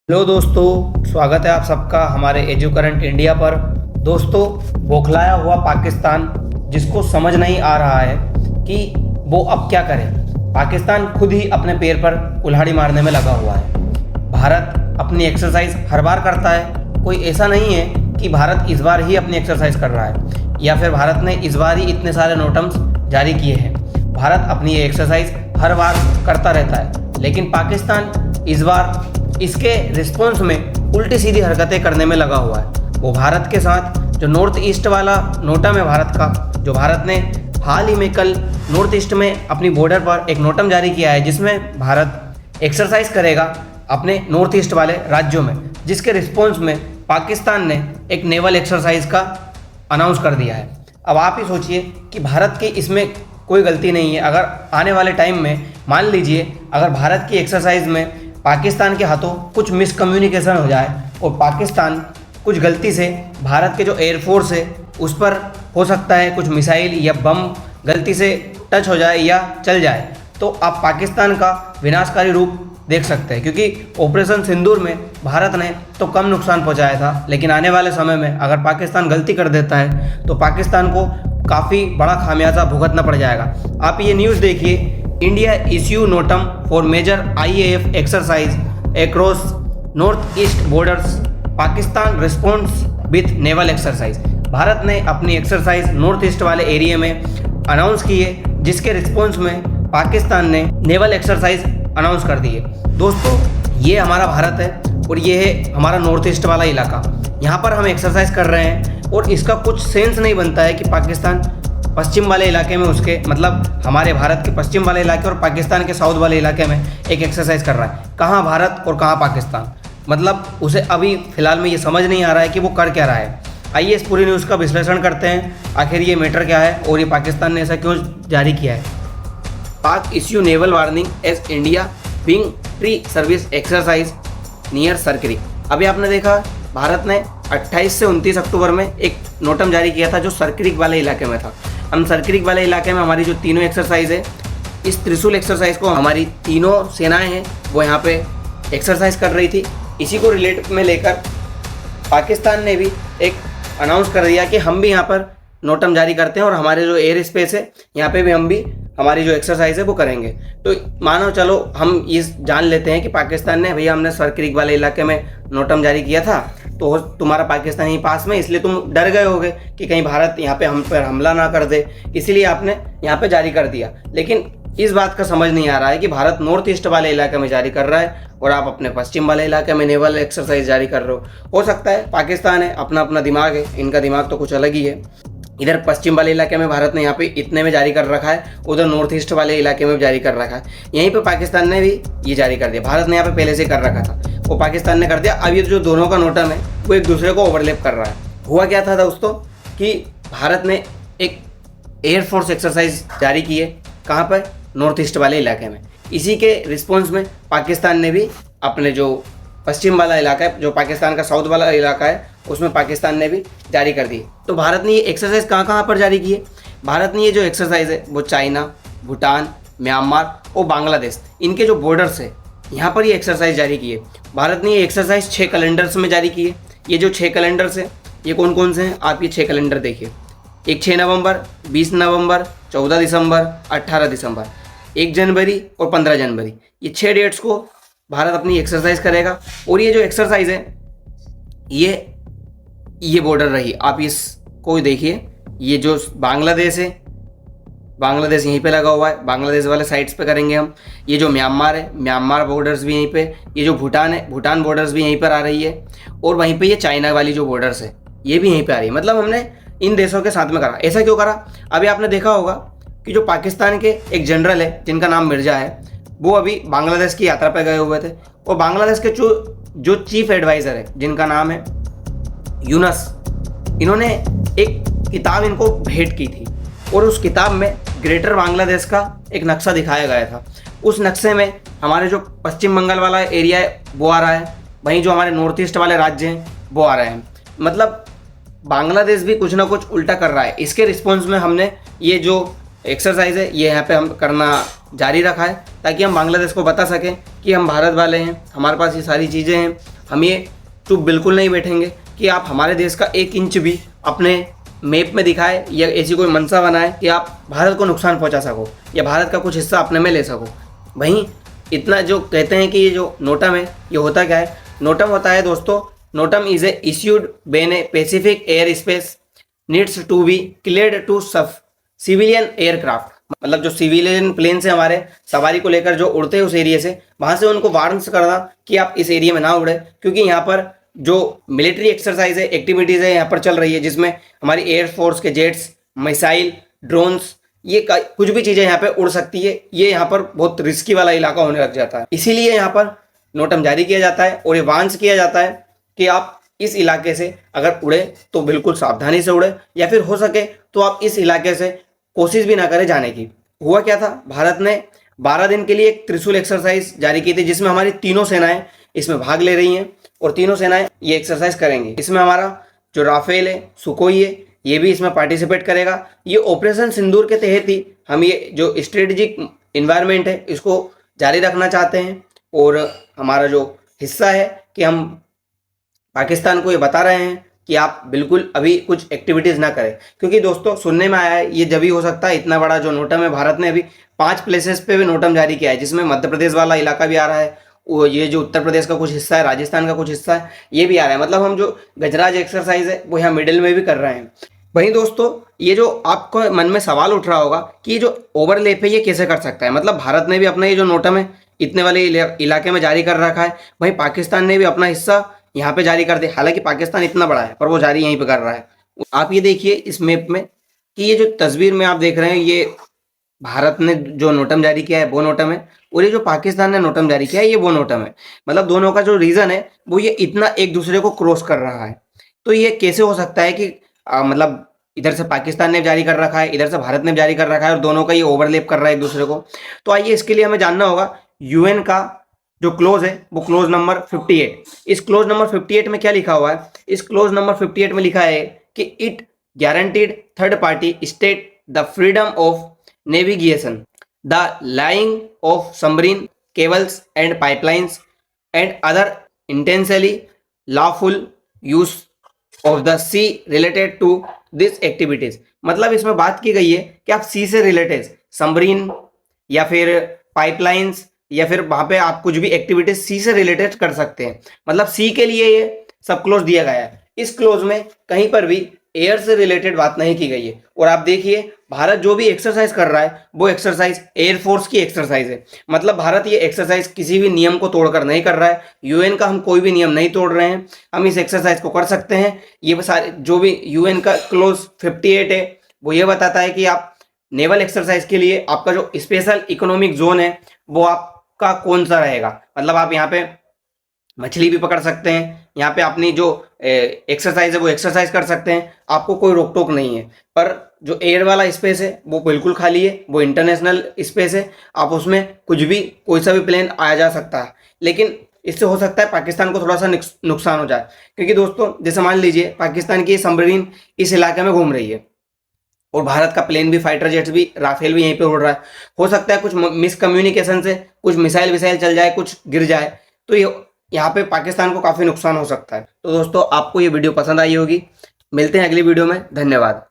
Hello दोस्तों, स्वागत है आप सबका हमारे एजू करंट इंडिया पर। दोस्तों, बौखलाया हुआ पाकिस्तान जिसको समझ नहीं आ रहा है कि वो अब क्या करे। पाकिस्तान खुद ही अपने पैर पर कुल्हाड़ी मारने में लगा हुआ है। भारत अपनी एक्सरसाइज हर बार करता है, कोई ऐसा नहीं है कि भारत इस बार ही अपनी एक्सरसाइज कर रहा है या फिर भारत ने इस बार ही इतने सारे नोटम्स जारी किए हैं। भारत अपनी ये एक्सरसाइज हर बार करता रहता है, लेकिन पाकिस्तान इस बार इसके रिस्पॉन्स में उल्टी सीधी हरकतें करने में लगा हुआ है। वो भारत के साथ जो नॉर्थ ईस्ट वाला नोटम है भारत का, जो भारत ने हाल ही में कल नॉर्थ ईस्ट में अपनी बॉर्डर पर एक नोटम जारी किया है जिसमें भारत एक्सरसाइज करेगा अपने नॉर्थ ईस्ट वाले राज्यों में, जिसके रिस्पॉन्स में पाकिस्तान ने एक नेवल एक्सरसाइज का अनाउंस कर दिया है। अब आप ही सोचिए कि भारत की इसमें कोई गलती नहीं है। अगर आने वाले टाइम में मान लीजिए अगर भारत की एक्सरसाइज में पाकिस्तान के हाथों कुछ मिसकम्युनिकेशन हो जाए और पाकिस्तान कुछ गलती से भारत के जो एयरफोर्स है उस पर हो सकता है कुछ मिसाइल या बम गलती से टच हो जाए या चल जाए, तो आप पाकिस्तान का विनाशकारी रूप देख सकते हैं। क्योंकि ऑपरेशन सिंदूर में भारत ने तो कम नुकसान पहुंचाया था, लेकिन आने वाले समय में अगर पाकिस्तान गलती कर देता है तो पाकिस्तान को काफ़ी बड़ा खामियाजा भुगतना पड़ जाएगा। आप ये न्यूज़ देखिए, India issue NOTAM for major IAF exercise across north east borders, Pakistan response with naval exercise. Bharat ने अपनी एक्सरसाइज नॉर्थ ईस्ट वाले एरिया में अनाउंस की है, जिसके रिस्पॉन्स में पाकिस्तान ने नेवल एक्सरसाइज अनाउंस कर दी है। दोस्तों, ये हमारा भारत है और ये है हमारा नॉर्थ ईस्ट वाला इलाका। यहाँ पर हम एक्सरसाइज कर रहे हैं और इसका कुछ सेंस नहीं बनता है कि पाकिस्तान पश्चिम वाले इलाके में उसके मतलब हमारे भारत के पश्चिम वाले इलाके और पाकिस्तान के साउथ वाले इलाके में एक एक्सरसाइज कर रहा है। कहाँ भारत और कहाँ पाकिस्तान, मतलब उसे अभी फ़िलहाल में ये समझ नहीं आ रहा है कि वो कर क्या रहा है। आइए इस पूरी न्यूज़ का विश्लेषण करते हैं, आखिर ये मैटर क्या है और ये पाकिस्तान ने ऐसा क्यों जारी किया है। Pak issue naval warning as India being pre service exercise near Sir Creek. अभी आपने देखा भारत ने 28 से 29 अक्टूबर में एक नोटम जारी किया था जो सरक्रिक वाले इलाके में था। हम सरक्रिक वाले इलाके में हमारी जो तीनों एक्सरसाइज है, इस त्रिशूल एक्सरसाइज को हमारी तीनों सेनाएं हैं वो यहाँ पे एक्सरसाइज कर रही थी। इसी को रिलेट में लेकर पाकिस्तान ने भी एक अनाउंस कर दिया कि हम भी यहाँ पर नोटम जारी करते हैं और हमारे जो एयर स्पेस है यहाँ पे भी हम भी हमारी जो एक्सरसाइज है वो करेंगे। तो मानो चलो हम ये जान लेते हैं कि पाकिस्तान ने भैया हमने सरक्रिक वाले इलाके में नोटम जारी किया था, तो तुम्हारा पाकिस्तान ही पास में, इसलिए तुम डर गए होगे कि कहीं भारत यहाँ पे हम पर हमला ना कर दे, इसीलिए आपने यहाँ पे जारी कर दिया। लेकिन इस बात का समझ नहीं आ रहा है कि भारत नॉर्थ ईस्ट वाले इलाके में जारी कर रहा है और आप अपने पश्चिम वाले इलाके में नेवल एक्सरसाइज जारी कर रहे हो सकता है पाकिस्तान है, अपना अपना दिमाग है, इनका दिमाग तो कुछ अलग ही है। इधर पश्चिम वाले इलाके में भारत ने यहाँ पे इतने में जारी कर रखा है, उधर नॉर्थ ईस्ट वाले इलाके में जारी कर रखा है। यहीं पे पाकिस्तान ने भी ये जारी कर दिया। भारत ने यहाँ पे पहले से कर रखा था, वो पाकिस्तान ने कर दिया। अब ये जो दोनों का नोटम है वो एक दूसरे को ओवरलैप कर रहा है। हुआ क्या था दोस्तों कि भारत ने एक एयरफोर्स एक्सरसाइज जारी की है, कहाँ पर, नॉर्थ ईस्ट वाले इलाके में। इसी के रिस्पॉन्स में पाकिस्तान ने भी अपने जो पश्चिम वाला इलाका है, जो पाकिस्तान का साउथ वाला इलाका है, उसमें पाकिस्तान ने भी जारी कर दी। तो भारत ने ये एक्सरसाइज कहाँ कहाँ पर जारी की है। भारत ने ये जो एक्सरसाइज है वो चाइना, भूटान, म्यांमार और बांग्लादेश, इनके जो बॉर्डर्स है यहाँ पर ये एक्सरसाइज जारी की है। भारत ने ये एक्सरसाइज 6 कैलेंडर्स में जारी की है। ये जो 6 कैलेंडर्स हैं ये कौन कौन से हैं, आप ये 6 कैलेंडर देखिए। एक 6 नवंबर, 20 नवंबर, 14 दिसंबर, 18 दिसंबर, 1 जनवरी और 15 जनवरी, ये 6 डेट्स को भारत अपनी एक्सरसाइज करेगा। और ये जो एक्सरसाइज है ये बॉर्डर रही, आप इसको देखिए। ये जो बांग्लादेश है, बांग्लादेश यहीं पे लगा हुआ है, बांग्लादेश वाले साइड्स पे करेंगे हम। ये जो म्यांमार है, म्यांमार बॉर्डर्स भी यहीं पे। ये जो भूटान है, भूटान बॉर्डर्स भी यहीं पर आ रही है। और वहीं पे ये चाइना वाली जो बॉर्डर्स है ये भी यहीं पे आ रही है। मतलब हमने इन देशों के साथ में करा। ऐसा क्यों करा, अभी आपने देखा होगा कि जो पाकिस्तान के एक जनरल है जिनका नाम मिर्जा है, वो अभी बांग्लादेश की यात्रा पर गए हुए थे। और बांग्लादेश के जो चीफ एडवाइज़र है जिनका नाम है यूनस, इन्होंने एक किताब इनको भेंट की थी और उस किताब में ग्रेटर बांग्लादेश का एक नक्शा दिखाया गया था। उस नक्शे में हमारे जो पश्चिम बंगाल वाला एरिया है वो आ रहा है, वहीं जो हमारे नॉर्थ ईस्ट वाले राज्य हैं वो आ रहे हैं। मतलब बांग्लादेश भी कुछ ना कुछ उल्टा कर रहा है। इसके रिस्पॉन्स में हमने ये जो एक्सरसाइज है ये यहाँ पे हम करना जारी रखा है ताकि हम बांग्लादेश को बता सकें कि हम भारत वाले हैं, हमारे पास ये सारी चीज़ें हैं। हम ये चुप बिल्कुल नहीं बैठेंगे कि आप हमारे देश का 1 इंच भी अपने मैप में दिखाए या ऐसी कोई मंशा बनाए कि आप भारत को नुकसान पहुंचा सको या भारत का कुछ हिस्सा अपने में ले सको। वहीं इतना जो कहते हैं कि ये जो नोटम है ये होता क्या है, नोटम होता है दोस्तों, NOTAM is a issued when a pacific air space needs to be cleared to civilian aircraft. मतलब जो सिविलियन प्लेन से हमारे सवारी को लेकर जो उड़ते हैं उस एरिया से, वहां से उनको वार्न करना कि आप इस एरिया में ना उड़े, क्योंकि यहाँ पर जो मिलिट्री एक्सरसाइज है, एक्टिविटीज़ है यहाँ पर चल रही है, जिसमें हमारी एयरफोर्स के जेट्स, मिसाइल, ड्रोन्स, ये कुछ भी चीज़ें यहाँ पे उड़ सकती है। ये यहाँ पर बहुत रिस्की वाला इलाका होने लग जाता है, इसीलिए यहाँ पर नोटम जारी किया जाता है और ये वार्न्स किया जाता है कि आप इस इलाके से अगर उड़े तो बिल्कुल सावधानी से उड़े, या फिर हो सके तो आप इस इलाके से कोशिश भी ना करें जाने की। हुआ क्या था, भारत ने 12 दिन के लिए एक त्रिशूल एक्सरसाइज जारी की थी, जिसमें हमारी तीनों सेनाएं इसमें भाग ले रही हैं और तीनों सेनाएं ये एक्सरसाइज करेंगी। इसमें हमारा जो राफेल है, सुकोई है, ये भी इसमें पार्टिसिपेट करेगा। ये ऑपरेशन सिंदूर के तहत ही हम ये जो स्ट्रेटेजिक इन्वायरमेंट है इसको जारी रखना चाहते हैं, और हमारा जो हिस्सा है कि हम पाकिस्तान को ये बता रहे हैं कि आप बिल्कुल अभी कुछ एक्टिविटीज़ ना करें। क्योंकि दोस्तों सुनने में आया है ये जब ही हो सकता है, इतना बड़ा जो नोटम है, भारत ने अभी 5 प्लेसेस पे भी नोटम जारी किया है, जिसमें मध्य प्रदेश वाला इलाका भी आ रहा है, वो ये जो उत्तर प्रदेश का कुछ हिस्सा है, राजस्थान का कुछ हिस्सा है, ये भी आ रहा है। मतलब हम जो गजराज एक्सरसाइज है वो यहाँ मिडिल में भी कर रहे हैं। वहीं दोस्तों ये जो आपको मन में सवाल उठ रहा होगा कि ये जो ओवरलैप है ये कैसे कर सकता है, मतलब भारत ने भी अपना ये जो नोटम है इतने वाले इलाके में जारी कर रखा है, वहीं पाकिस्तान ने भी अपना हिस्सा यहाँ पे जारी कर दिया। हालांकि पाकिस्तान इतना बड़ा है पर वो जारी यहीं पे कर रहा है। आप ये देखिए इस मैप में कि ये जो तस्वीर में आप देख रहे हैं, ये भारत ने जो नोटम जारी किया है वो नोटम है, और ये जो पाकिस्तान ने नोटम जारी किया है ये वो नोटम है। मतलब दोनों का जो रीजन है वो ये इतना एक दूसरे को क्रॉस कर रहा है। तो ये कैसे हो सकता है कि मतलब इधर से पाकिस्तान ने जारी कर रखा है, इधर से भारत ने जारी कर रखा है, और दोनों का ये ओवरलैप कर रहा है एक दूसरे को। तो आइए इसके लिए हमें जानना होगा यूएन का जो क्लोज है वो क्लोज नंबर 58। इस क्लोज नंबर 58 में क्या लिखा हुआ है, इस क्लोज नंबर 58 में लिखा है कि it guaranteed third party state the freedom of navigation, the lying of submarine cables and pipelines and other intentionally lawful use of the sea related to this activities. मतलब इसमें बात की गई है कि आप सी से रिलेटेड सबमरीन या फिर पाइपलाइंस या फिर वहां पे आप कुछ भी एक्टिविटीज सी से रिलेटेड कर सकते हैं। मतलब सी के लिए ये सब क्लोज दिया गया है। इस क्लोज में कहीं पर भी एयर से रिलेटेड बात नहीं की गई है। और आप देखिए भारत जो भी एक्सरसाइज कर रहा है वो एक्सरसाइज एयरफोर्स की एक्सरसाइज है। मतलब भारत ये एक्सरसाइज किसी भी नियम को तोड़कर नहीं कर रहा है, यूएन का हम कोई भी नियम नहीं तोड़ रहे हैं, हम इस एक्सरसाइज को कर सकते हैं। ये सारे जो भी यूएन का क्लोज 58 है वो ये बताता है कि आप नेवल एक्सरसाइज के लिए आपका जो स्पेशल इकोनॉमिक जोन है वो आपका कौन सा रहेगा। मतलब आप यहाँ पे मछली भी पकड़ सकते हैं, यहाँ पे अपनी जो एक्सरसाइज है वो एक्सरसाइज कर सकते हैं, आपको कोई रोक टोक नहीं है। पर जो एयर वाला स्पेस है वो बिल्कुल खाली है, वो इंटरनेशनल स्पेस है, आप उसमें कुछ भी कोई सा भी प्लेन आया जा सकता है। लेकिन इससे हो सकता है पाकिस्तान को थोड़ा सा नुकसान हो जाए, क्योंकि दोस्तों जैसे मान लीजिए पाकिस्तान की सबमरीन इस इलाके में घूम रही है और भारत का प्लेन भी, फाइटर जेट्स भी, राफेल भी यहीं पे उड़ रहा है। हो सकता है कुछ मिसकम्युनिकेशन से कुछ मिसाइल विसाइल चल जाए, कुछ गिर जाए, तो ये यहाँ पे पाकिस्तान को काफ़ी नुकसान हो सकता है। तो दोस्तों आपको ये वीडियो पसंद आई होगी, मिलते हैं अगली वीडियो में, धन्यवाद।